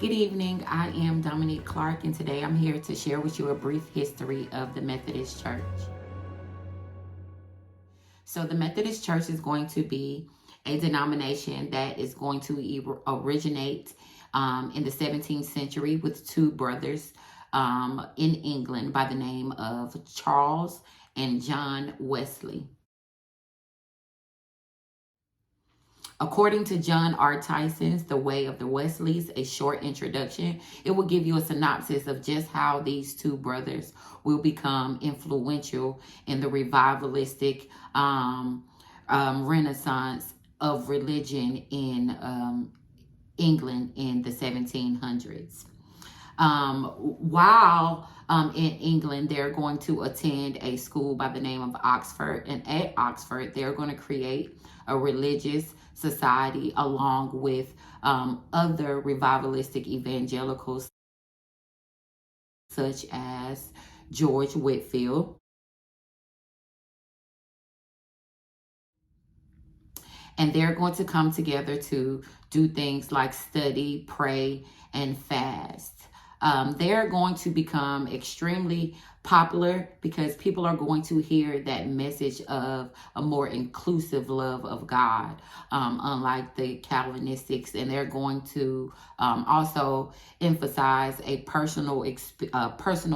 Good evening. I am Dominique Clark, and today I'm here to share with you a brief history of the Methodist Church. So, the Methodist Church is going to be a denomination that is going to originate in the 17th century with two brothers in England by the name of Charles and John Wesley. According to John R. Tyson's The Way of the Wesleys, a short introduction, it will give you a synopsis of just how these two brothers will become influential in the revivalistic renaissance of religion in England in the 1700s. While in England, they're going to attend a school by the name of Oxford. And at Oxford, they're going to create a religious society along with other revivalistic evangelicals such as George Whitefield. And they're going to come together to do things like study, pray, and fast. They're going to become extremely popular because people are going to hear that message of a more inclusive love of God, unlike the Calvinistics. And they're going to also emphasize a personal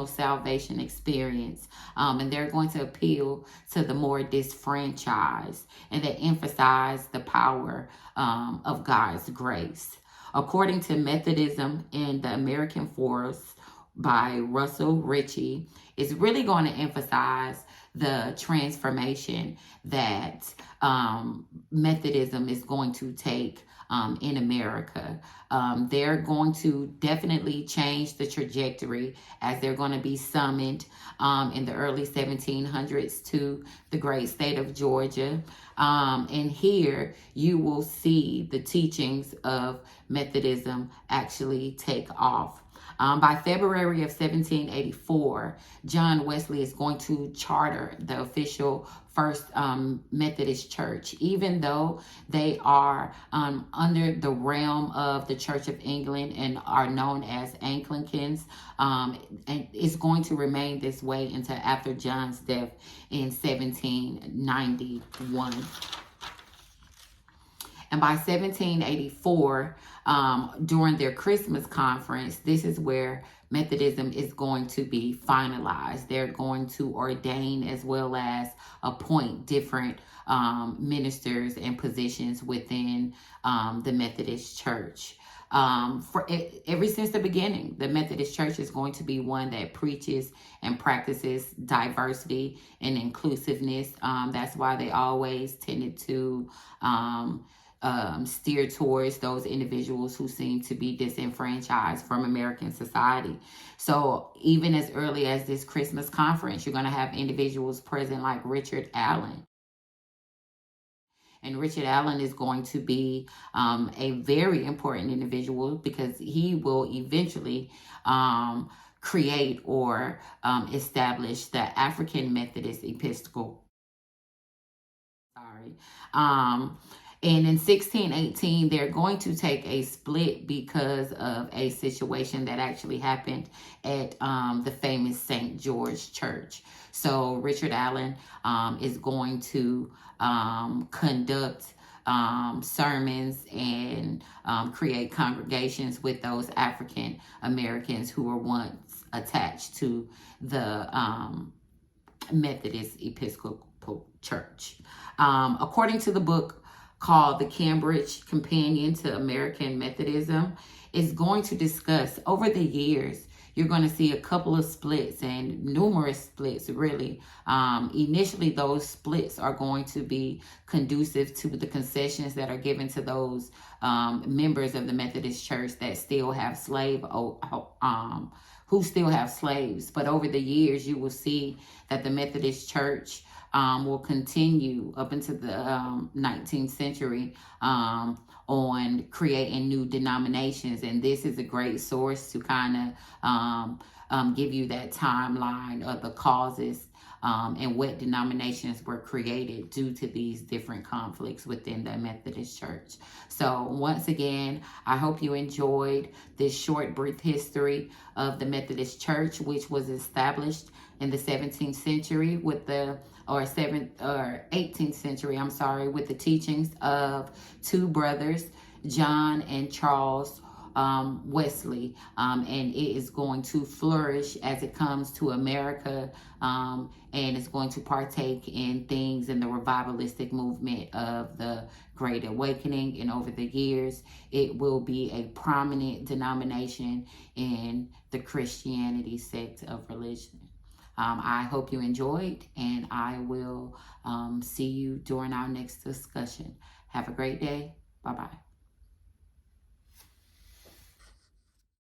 salvation experience. And they're going to appeal to the more disfranchised, and they emphasize the power of God's grace. According to Methodism in the American Forest by Russell Ritchie, is really going to emphasize the transformation that Methodism is going to take in America. They're going to definitely change the trajectory as they're going to be summoned in the early 1700s to the great state of Georgia. And here you will see the teachings of Methodism actually take off. By February of 1784, John Wesley is going to charter the official First Methodist Church, even though they are under the realm of the Church of England and are known as Anglicans, and it's going to remain this way until after John's death in 1791. And by 1784, during their Christmas conference, this is where Methodism is going to be finalized. They're going to ordain as well as appoint different ministers and positions within the Methodist Church. Ever since the beginning, the Methodist Church is going to be one that preaches and practices diversity and inclusiveness. That's why they always tended to steer towards those individuals who seem to be disenfranchised from American society. So even as early as this Christmas conference, you're going to have individuals present like Richard Allen. And Richard Allen is going to be a very important individual because he will eventually create or establish the African Methodist Episcopal. And in 1618, they're going to take a split because of a situation that actually happened at the famous St. George Church. So Richard Allen is going to conduct sermons and create congregations with those African Americans who were once attached to the Methodist Episcopal Church. According to the book called The Cambridge Companion to American Methodism, is going to discuss over the years, you're going to see a couple of splits and numerous splits, really. Initially, those splits are going to be conducive to the concessions that are given to those members of the Methodist Church that still have who still have slaves. But over the years, you will see that the Methodist Church will continue up into the 19th century on creating new denominations. And this is a great source to kind of give you that timeline of the causes and what denominations were created due to these different conflicts within the Methodist Church. So once again, I hope you enjoyed this short, brief history of the Methodist Church, which was established in the 17th century with the 18th century, with the teachings of two brothers, John and Charles Wesley, and it is going to flourish as it comes to America, and it's going to partake in things in the revivalistic movement of the Great Awakening. And over the years, it will be a prominent denomination in the Christianity sect of religion. I hope you enjoyed, and I will see you during our next discussion. Have a great day. Bye-bye.